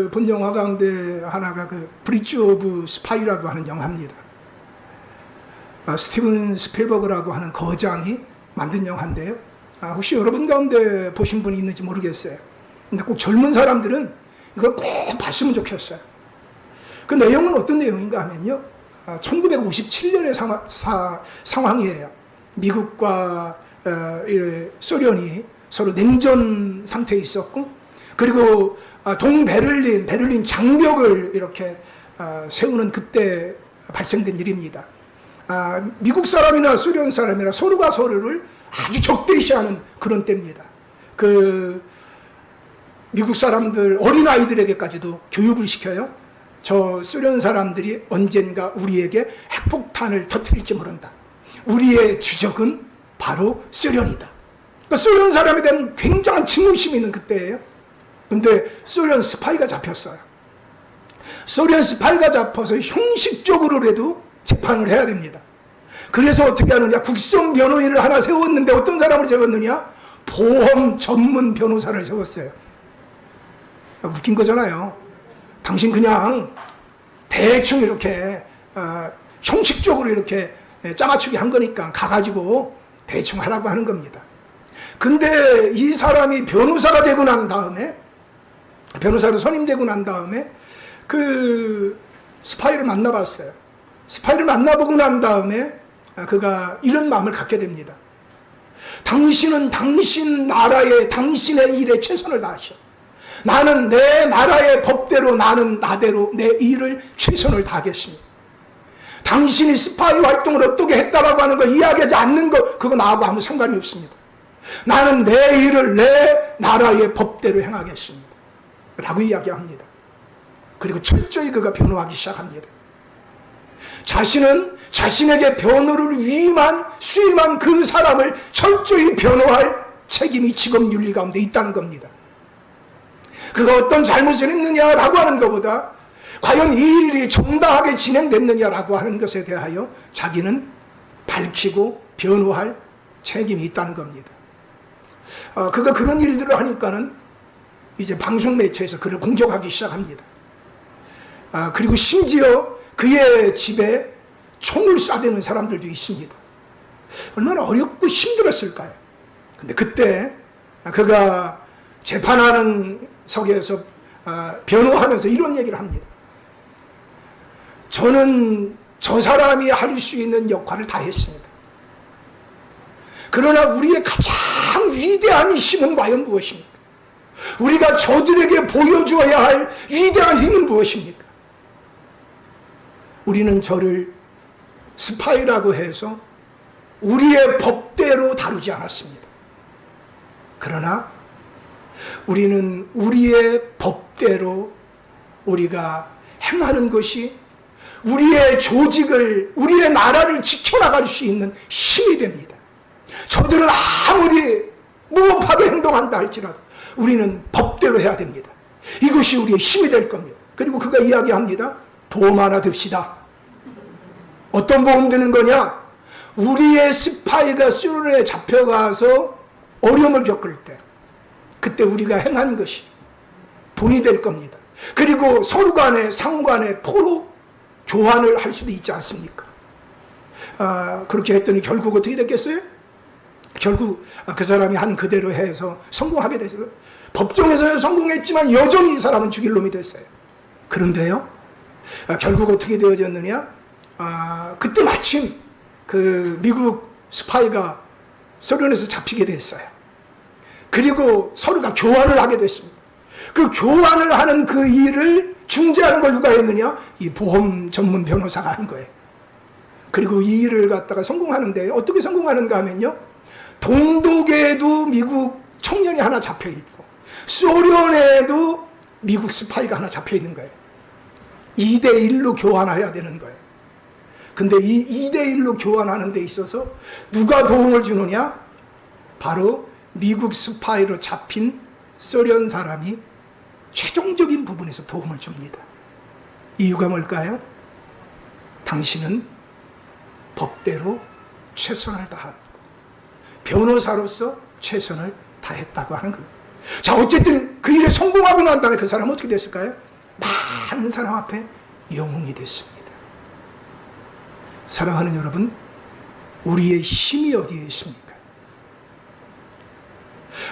본 영화 가운데 하나가 브릿지 오브 스파이라고 하는 영화입니다. 스티븐 스필버그라고 하는 거장이 만든 영화인데요. 혹시 여러분 가운데 보신 분이 있는지 모르겠어요. 근데 꼭 젊은 사람들은 이걸 꼭 봤으면 좋겠어요. 그 내용은 어떤 내용인가 하면요, 1957년의 상황이에요. 미국과 소련이 서로 냉전 상태에 있었고, 그리고 베를린 장벽을 이렇게 세우는 그때 발생된 일입니다. 미국 사람이나 소련 사람이나 서로가 서로를 아주 적대시하는 그런 때입니다. 미국 사람들 어린아이들에게까지도 교육을 시켜요. 저 소련 사람들이 언젠가 우리에게 핵폭탄을 터뜨릴지 모른다. 우리의 주적은 바로 소련이다. 소련 사람에 대한 굉장한 증오심이 있는 그때예요. 근데 소련 스파이가 잡혔어요. 소련 스파이가 잡혀서 형식적으로라도 재판을 해야 됩니다. 그래서 어떻게 하느냐, 국선 변호인을 하나 세웠는데 어떤 사람을 세웠느냐, 보험 전문 변호사를 세웠어요. 웃긴 거잖아요. 당신 그냥 대충 이렇게 형식적으로 이렇게 짜맞추기 한 거니까 가가지고 대충 하라고 하는 겁니다. 근데 이 사람이 변호사가 되고 난 다음에, 변호사로 선임되고 난 다음에 그 스파이를 만나봤어요. 스파이를 만나보고 난 다음에 그가 이런 마음을 갖게 됩니다. 당신은 당신 나라의 당신의 일에 최선을 다하셔. 나는 내 나라의 법대로, 나는 나대로 내 일을 최선을 다하겠습니다. 당신이 스파이 활동을 어떻게 했다라고 하는 거 이야기하지 않는 거, 그거 나하고 아무 상관이 없습니다. 나는 내 일을 내 나라의 법대로 행하겠습니다 라고 이야기합니다. 그리고 철저히 그가 변호하기 시작합니다. 자신은 자신에게 변호를 수임한 그 사람을 철저히 변호할 책임이 직업 윤리 가운데 있다는 겁니다. 그가 어떤 잘못을 했느냐라고 하는 것보다 과연 이 일이 정당하게 진행됐느냐라고 하는 것에 대하여 자기는 밝히고 변호할 책임이 있다는 겁니다. 그가 그런 일들을 하니까는 이제 방송 매체에서 그를 공격하기 시작합니다. 그리고 심지어 그의 집에 총을 쏴대는 사람들도 있습니다. 얼마나 어렵고 힘들었을까요? 근데 그때 그가 재판하는 석에서 변호하면서 이런 얘기를 합니다. 저는 저 사람이 할 수 있는 역할을 다 했습니다. 그러나 우리의 가장 위대한 힘은 과연 무엇입니까? 우리가 저들에게 보여줘야 할 위대한 힘은 무엇입니까? 우리는 저를 스파이라고 해서 우리의 법대로 다루지 않았습니다. 그러나 우리는 우리의 법대로 우리가 행하는 것이 우리의 조직을, 우리의 나라를 지켜나갈 수 있는 힘이 됩니다. 저들은 아무리 무법하게 행동한다 할지라도 우리는 법대로 해야 됩니다. 이것이 우리의 힘이 될 겁니다. 그리고 그가 이야기합니다. 보험 하나 듭시다. 어떤 보험 드는 거냐? 우리의 스파이가 소련에 잡혀가서 어려움을 겪을 때, 그때 우리가 행한 것이 돈이 될 겁니다. 그리고 서로 간에 상호 간에 포로 교환을 할 수도 있지 않습니까? 그렇게 했더니 결국 어떻게 됐겠어요? 결국 그 사람이 한 그대로 해서 성공하게 됐어요. 법정에서는 성공했지만 여전히 이 사람은 죽일 놈이 됐어요. 그런데요, 결국 어떻게 되어졌느냐? 그때 마침 그 미국 스파이가 소련에서 잡히게 됐어요. 그리고 서로가 교환을 하게 됐습니다. 그 교환을 하는 그 일을 중재하는 걸 누가 했느냐? 이 보험 전문 변호사가 한 거예요. 그리고 이 일을 갖다가 성공하는데 어떻게 성공하는가 하면요, 동독에도 미국 청년이 하나 잡혀 있고 소련에도 미국 스파이가 하나 잡혀 있는 거예요. 2대1로 교환해야 되는 거예요. 근데 이 2대1로 교환하는 데 있어서 누가 도움을 주느냐? 바로 미국 스파이로 잡힌 소련 사람이 최종적인 부분에서 도움을 줍니다. 이유가 뭘까요? 당신은 법대로 최선을 다하고 변호사로서 최선을 다했다고 하는 겁니다. 자, 어쨌든 그 일에 성공하고 난 다음에 그 사람은 어떻게 됐을까요? 많은 사람 앞에 영웅이 됐습니다. 사랑하는 여러분, 우리의 힘이 어디에 있습니까?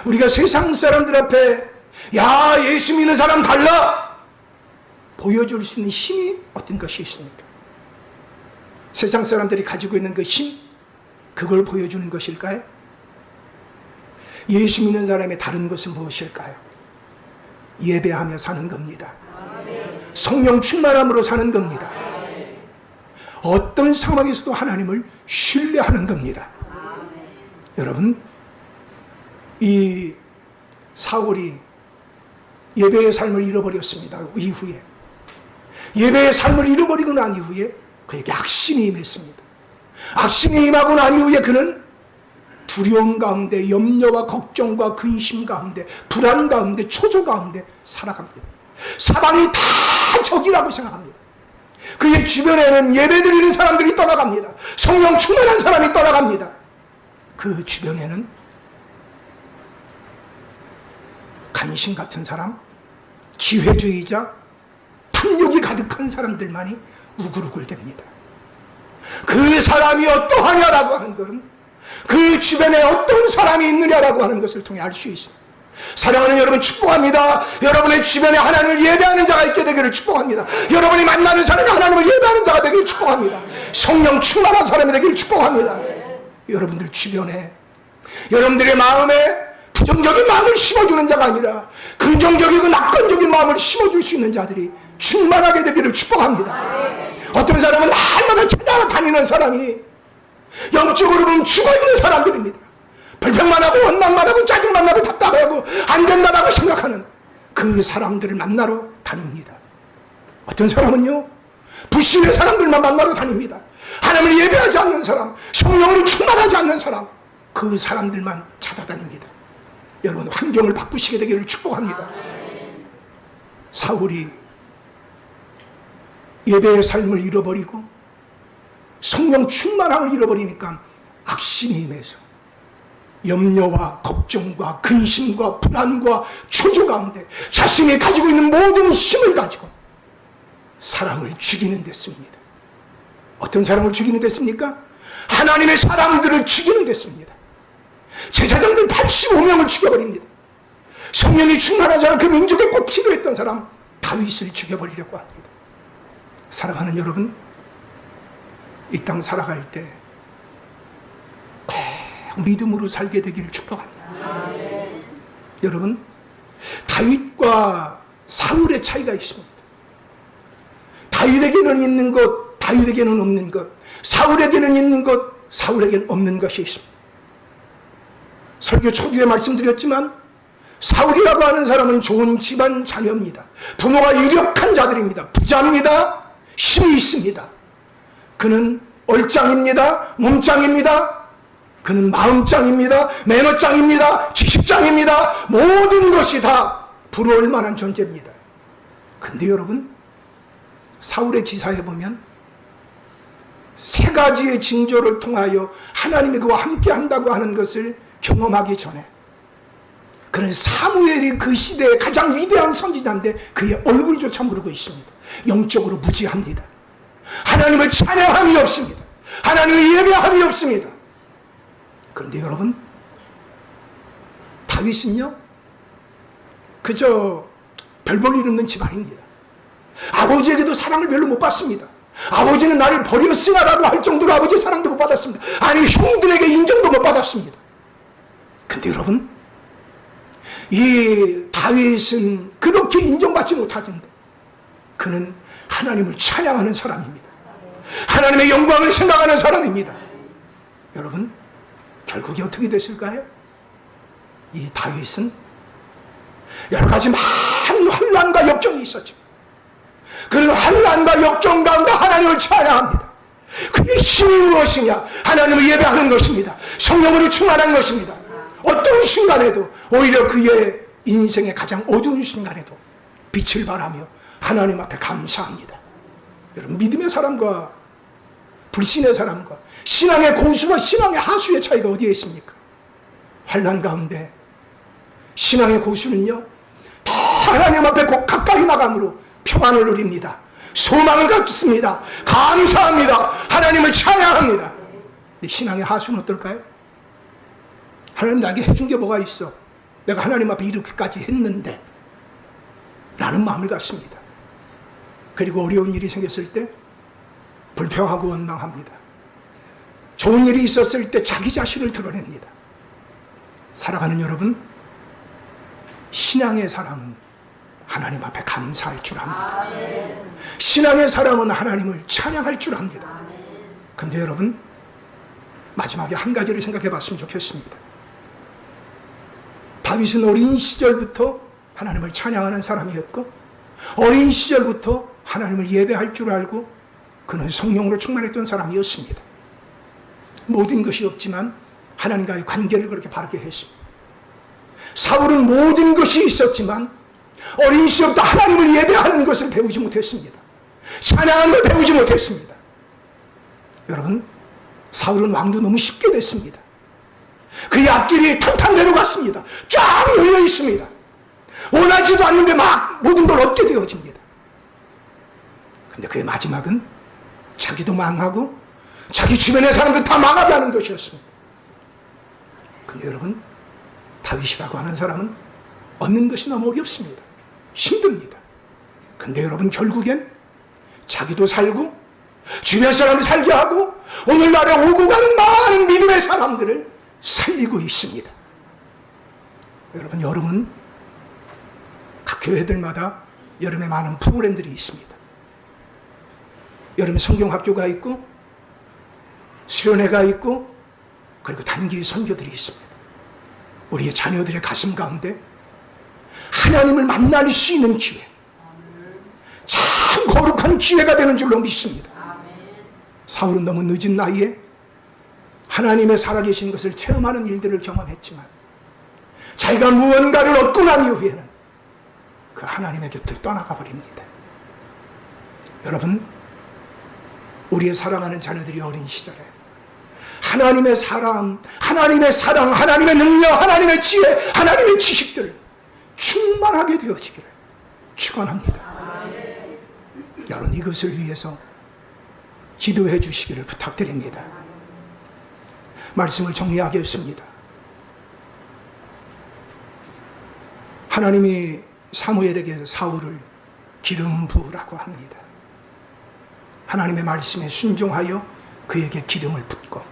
우리가 세상 사람들 앞에 야, 예수 믿는 사람 달라 보여줄 수 있는 힘이 어떤 것이 있습니까? 세상 사람들이 가지고 있는 그 힘, 그걸 보여주는 것일까요? 예수 믿는 사람의 다른 것은 무엇일까요? 예배하며 사는 겁니다. 성령 충만함으로 사는 겁니다. 어떤 상황에서도 하나님을 신뢰하는 겁니다. 여러분, 이 사울이 예배의 삶을 잃어버렸습니다. 이후에 예배의 삶을 잃어버리고 난 이후에 그에게 악신이 임했습니다. 악신이 임하고 난 이후에 그는 두려움 가운데, 염려와 걱정과 근심 가운데, 불안 가운데, 초조 가운데 살아갑니다. 사방이 다 적이라고 생각합니다. 그의 주변에는 예배드리는 사람들이 떠나갑니다. 성령 충만한 사람이 떠나갑니다. 그 주변에는 간신 같은 사람, 기회주의자, 탐욕이 가득한 사람들만이 우글우글 됩니다. 그 사람이 어떠하냐라고 하는 것은 그 주변에 어떤 사람이 있느냐라고 하는 것을 통해 알 수 있습니다. 사랑하는 여러분, 축복합니다. 여러분의 주변에 하나님을 예배하는 자가 있게 되기를 축복합니다. 여러분이 만나는 사람이 하나님을 예배하는 자가 되기를 축복합니다. 성령 충만한 사람이 되기를 축복합니다. 여러분들 주변에, 여러분들의 마음에 부정적인 마음을 심어주는 자가 아니라 긍정적이고 낙관적인 마음을 심어줄 수 있는 자들이 충만하게 되기를 축복합니다. 어떤 사람은 날마다 찾아다니는 사람이 영적으로 보면 죽어있는 사람들입니다. 불평만 하고 원망만 하고 짜증만 나고 답답하고 안 된다라고 생각하는 그 사람들을 만나러 다닙니다. 어떤 사람은요, 불신의 사람들만 만나러 다닙니다. 하나님을 예배하지 않는 사람, 성령으로 충만하지 않는 사람, 그 사람들만 찾아다닙니다. 여러분, 환경을 바꾸시게 되기를 축복합니다. 사울이 예배의 삶을 잃어버리고 성령 충만함을 잃어버리니까 악심이 임해서 염려와 걱정과 근심과 불안과 초조 가운데 자신이 가지고 있는 모든 힘을 가지고 사람을 죽이는 데 씁니다. 어떤 사람을 죽이는 데 씁니까? 하나님의 사람들을 죽이는 데 씁니다. 제사장들 85명을 죽여버립니다. 성령이 충만한 사람, 그 민족에 꼭 필요했던 사람 다윗을 죽여버리려고 합니다. 사랑하는 여러분, 이 땅 살아갈 때 꼭 믿음으로 살게 되기를 축복합니다. 여러분, 다윗과 사울의 차이가 있습니다. 다윗에게는 있는 것, 다윗에게는 없는 것, 사울에게는 있는 것, 사울에게는 없는 것이 있습니다. 설교 초기에 말씀드렸지만 사울이라고 하는 사람은 좋은 집안 자녀입니다. 부모가 유력한 자들입니다. 부자입니다. 힘이 있습니다. 그는 얼짱입니다. 몸짱입니다. 그는 마음짱입니다. 매너짱입니다. 지식짱입니다. 모든 것이 다 부러울 만한 존재입니다. 근데 여러분, 사울의 기사에 보면 세 가지의 징조를 통하여 하나님이 그와 함께 한다고 하는 것을 경험하기 전에 그는 사무엘이 그 시대의 가장 위대한 선지자인데 그의 얼굴조차 모르고 있습니다. 영적으로 무지합니다. 하나님을 찬양함이 없습니다. 하나님을 예배함이 없습니다. 그런데 여러분, 다윗은요, 그저 별 볼 일 없는 집안입니다. 아버지에게도 사랑을 별로 못 받습니다. 아버지는 나를 버렸으나라고 할 정도로 아버지 사랑도 못 받았습니다. 아니, 형들에게 인정도 못 받았습니다. 근데 여러분, 이 다윗은 그렇게 인정받지 못하던데 그는 하나님을 찬양하는 사람입니다. 하나님의 영광을 생각하는 사람입니다. 여러분, 결국에 어떻게 됐을까요? 이 다윗은 여러 가지 많은 환난과 역경이 있었지만 그는 환난과 역경 가운데 하나님을 찬양합니다. 그의 힘이 무엇이냐? 하나님을 예배하는 것입니다. 성령으로 충만한 것입니다. 어떤 순간에도, 오히려 그의 인생의 가장 어두운 순간에도 빛을 발하며 하나님 앞에 감사합니다. 여러분, 믿음의 사람과 불신의 사람과 신앙의 고수와 신앙의 하수의 차이가 어디에 있습니까? 환난 가운데 신앙의 고수는요, 더 하나님 앞에 가까이 나감으로 평안을 누립니다. 소망을 갖습니다. 감사합니다. 하나님을 찬양합니다. 신앙의 하수는 어떨까요? 하나님 나에게 해준 게 뭐가 있어? 내가 하나님 앞에 이렇게까지 했는데 라는 마음을 갖습니다. 그리고 어려운 일이 생겼을 때 불평하고 원망합니다. 좋은 일이 있었을 때 자기 자신을 드러냅니다. 사랑하는 여러분, 신앙의 사람은 하나님 앞에 감사할 줄 압니다. 신앙의 사람은 하나님을 찬양할 줄 압니다. 근데 여러분, 마지막에 한 가지를 생각해 봤으면 좋겠습니다. 다윗은 어린 시절부터 하나님을 찬양하는 사람이었고 어린 시절부터 하나님을 예배할 줄 알고 그는 성령으로 충만했던 사람이었습니다. 모든 것이 없지만 하나님과의 관계를 그렇게 바르게 했습니다. 사울은 모든 것이 있었지만 어린 시절부터 하나님을 예배하는 것을 배우지 못했습니다. 찬양하는 걸 배우지 못했습니다. 여러분, 사울은 왕도 너무 쉽게 됐습니다. 그의 앞길이 탄탄대로 갔습니다. 쫙 열려 있습니다. 원하지도 않는데 막 모든 걸 얻게 되어집니다. 근데 그의 마지막은 자기도 망하고 자기 주변의 사람들 다 망하게 하는 것이었습니다. 근데 여러분, 다윗이라고 하는 사람은 얻는 것이 너무 어렵습니다. 힘듭니다. 근데 여러분, 결국엔 자기도 살고 주변 사람을 살게 하고 오늘날에 오고 가는 많은 믿음의 사람들을 살리고 있습니다. 여러분, 여름은 각 교회들마다 여름에 많은 프로그램들이 있습니다. 여름 성경학교가 있고 수련회가 있고 그리고 단기 선교들이 있습니다. 우리의 자녀들의 가슴 가운데 하나님을 만날 수 있는 기회, 참 거룩한 기회가 되는 줄로 믿습니다. 사울은 너무 늦은 나이에 하나님의 살아계신 것을 체험하는 일들을 경험했지만 자기가 무언가를 얻고 난 이후에는 그 하나님의 곁을 떠나가 버립니다. 여러분, 우리의 사랑하는 자녀들이 어린 시절에 하나님의 사랑, 하나님의 능력, 하나님의 지혜, 하나님의 지식들을 충만하게 되어지기를 축원합니다. 여러분, 이것을 위해서 기도해 주시기를 부탁드립니다. 말씀을 정리하겠습니다. 하나님이 사무엘에게 사울을 기름 부으라고 합니다. 하나님의 말씀에 순종하여 그에게 기름을 붓고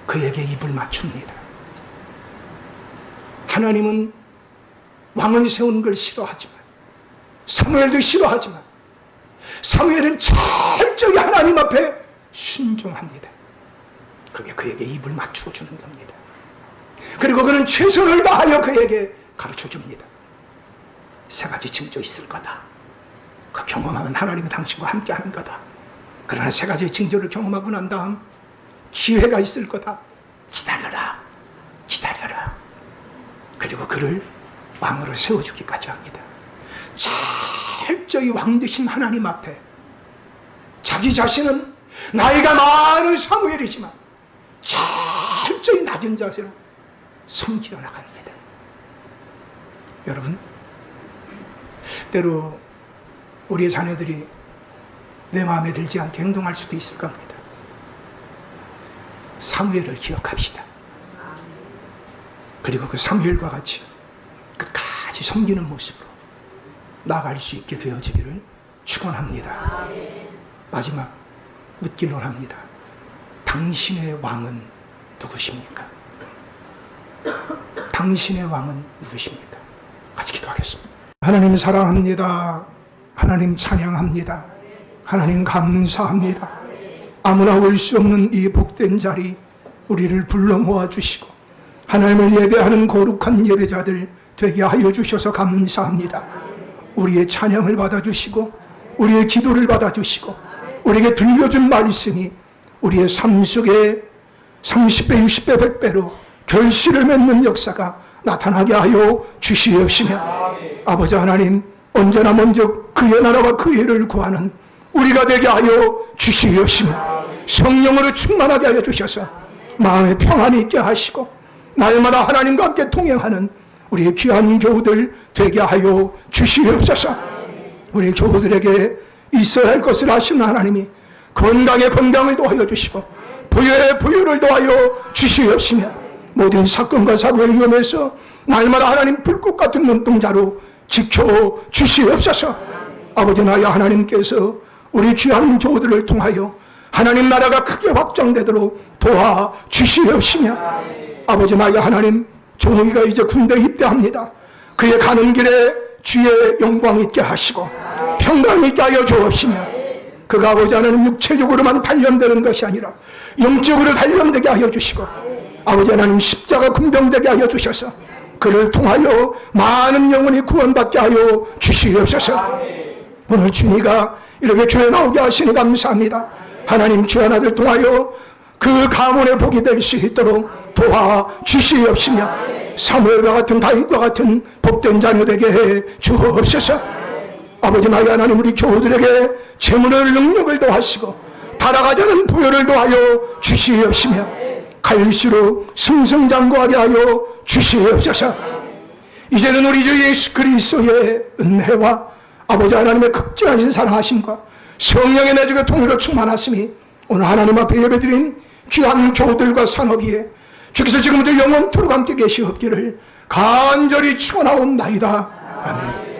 그에게 입을 맞춥니다. 하나님은 왕을 세우는 걸 싫어하지만, 사무엘도 싫어하지만 사무엘은 철저히 하나님 앞에 순종합니다. 그게 그에게 입을 맞추어 주는 겁니다. 그리고 그는 최선을 다하여 그에게 가르쳐 줍니다. 세 가지 징조 있을 거다. 그 경험하면 하나님이 당신과 함께 하는 거다. 그러나 세 가지 징조를 경험하고 난 다음 기회가 있을 거다. 기다려라. 기다려라. 그리고 그를 왕으로 세워주기까지 합니다. 철저히 왕 되신 하나님 앞에 자기 자신은 나이가 많은 사무엘이지만 철저히 낮은 자세로 섬기어 나갑니다. 여러분, 때로 우리의 자녀들이 내 마음에 들지 않게 행동할 수도 있을 겁니다. 사무엘을 기억합시다. 그리고 그 사무엘과 같이 끝까지 섬기는 모습으로 나아갈 수 있게 되어지기를 축원합니다. 마지막 묻기를 합니다. 당신의 왕은 누구십니까? 당신의 왕은 누구십니까? 같이 기도하겠습니다. 하나님 사랑합니다. 하나님 찬양합니다. 하나님 감사합니다. 아무나 올 수 없는 이 복된 자리 우리를 불러 모아주시고 하나님을 예배하는 거룩한 예배자들 되게 하여 주셔서 감사합니다. 우리의 찬양을 받아주시고 우리의 기도를 받아주시고 우리에게 들려준 말씀이 우리의 삶 속에 30배, 60배, 100배로 결실을 맺는 역사가 나타나게 하여 주시옵시며 아버지 하나님, 언제나 먼저 그의 나라와 그의 일을 구하는 우리가 되게 하여 주시옵시며 성령으로 충만하게 하여 주셔서 마음에 평안이 있게 하시고 날마다 하나님과 함께 동행하는 우리의 귀한 교우들 되게 하여 주시옵소서. 우리 교우들에게 있어야 할 것을 아시는 하나님이 건강에 건강을 더하여 주시고 부유에 부유를 더하여 주시옵시며 모든 사건과 사고의 위험에서 날마다 하나님 불꽃 같은 눈동자로 지켜 주시옵소서. 아버지 나의 하나님께서 우리 귀한 교우들을 통하여 하나님 나라가 크게 확장되도록 도와 주시옵시며 아버지 나의 하나님, 종우이가 이제 군대 입대합니다. 그의 가는 길에 주의 영광 있게 하시고 평강 있게 하여 주옵시며 그가 아버지 하나님 육체적으로만 단련되는 것이 아니라 영적으로 단련되게 하여 주시고 아버지 하나님 십자가 군병되게 하여 주셔서 그를 통하여 많은 영혼이 구원받게 하여 주시옵소서. 오늘 주님이가 이렇게 교회 나오게 하시니 감사합니다. 하나님 귀한 아들 통하여 그 가문의 복이 될 수 있도록 도와 주시옵시며 사무엘과 같은 다윗과 같은 복된 자녀 되게 해 주옵소서. 아버지 나의 하나님, 우리 교우들에게 재물을 능력을 더하시고 달아가자는 부여를 더하여 주시옵시며 갈수록 승승장구하게 하여 주시옵소서. 이제는 우리 주 예수 그리스도의 은혜와 아버지 하나님의 극진하신 사랑하심과 성령의 내주의 통일로 충만하심이 오늘 하나님 앞에 예배드린 귀한 교우들과 산업이에 주께서 지금부터 영원토록 함께 계시옵기를 간절히 축원하옵나이다. 아멘.